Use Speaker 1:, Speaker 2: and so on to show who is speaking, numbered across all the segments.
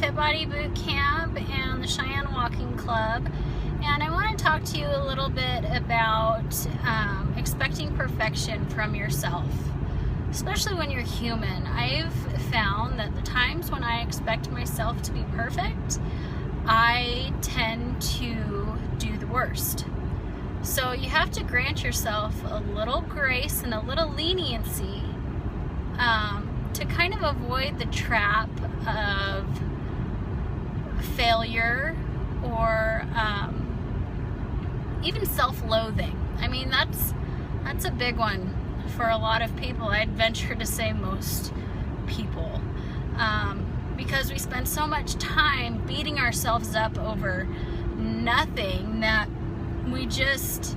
Speaker 1: Fit Body Boot Camp and the Cheyenne Walking Club, and I want to talk to you a little bit about expecting perfection from yourself, especially when you're human. I've found that the times when I expect myself to be perfect, I tend to do the worst. So you have to grant yourself a little grace and a little leniency to kind of avoid the trap of failure or even self-loathing. I mean, that's a big one for a lot of people. I'd venture to say most people, because we spend so much time beating ourselves up over nothing that we just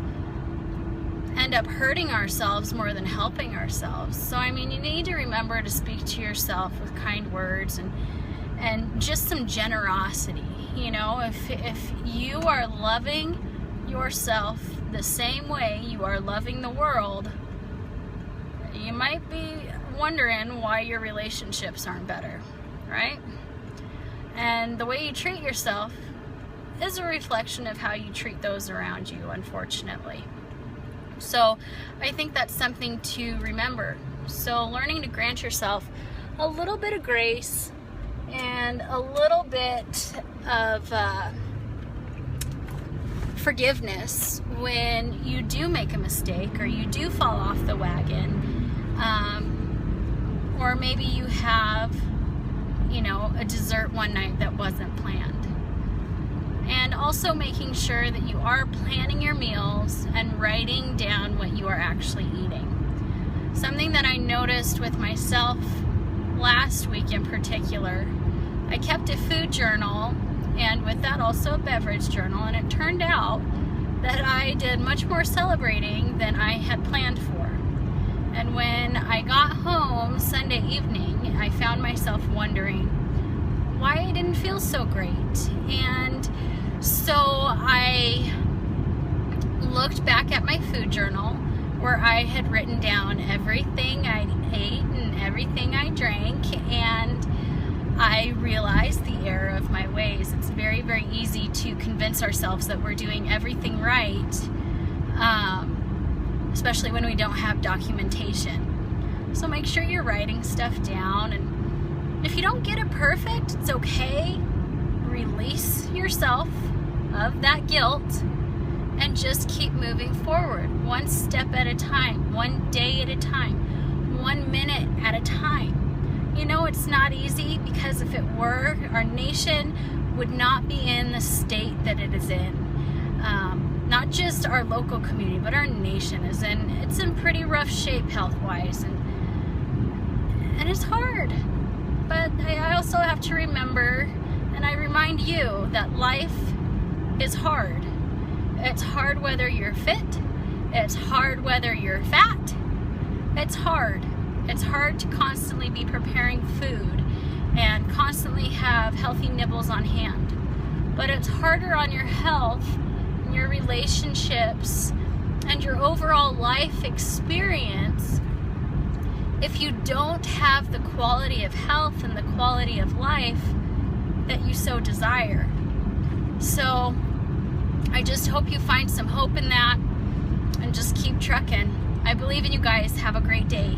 Speaker 1: end up hurting ourselves more than helping ourselves. So I mean, you need to remember to speak to yourself with kind words and just some generosity. You know, if you are loving yourself the same way you are loving the world, you might be wondering why your relationships aren't better, right? And the way you treat yourself is a reflection of how you treat those around you, unfortunately. So I think that's something to remember. So learning to grant yourself a little bit of grace and a little bit of forgiveness when you do make a mistake or you do fall off the wagon, or maybe you have, you know, a dessert one night that wasn't planned. And also making sure that you are planning your meals and writing down what you are actually eating. Something that I noticed with myself last week in particular, I kept a food journal and with that also a beverage journal, and it turned out that I did much more celebrating than I had planned for. And when I got home Sunday evening, I found myself wondering why I didn't feel so great. And so I looked back at my food journal where I had written down everything I ate and everything I drank, and I realized the error of my ways. It's very, very easy to convince ourselves that we're doing everything right, especially when we don't have documentation. So make sure you're writing stuff down, and if you don't get it perfect, it's okay. Release yourself of that guilt and just keep moving forward, one step at a time, one day at a time, 1 minute at a time. You know, it's not easy, because if it were, our nation would not be in the state that it is in. Not just our local community, but our nation is in. It's in pretty rough shape health-wise, and it's hard. But I also have to remember, and I remind you, that life is hard. It's hard whether you're fit. It's hard whether you're fat. It's hard. It's hard to constantly be preparing food and constantly have healthy nibbles on hand. But it's harder on your health, and your relationships, and your overall life experience if you don't have the quality of health and the quality of life that you so desire. So I just hope you find some hope in that and just keep trucking. I believe in you guys. Have a great day.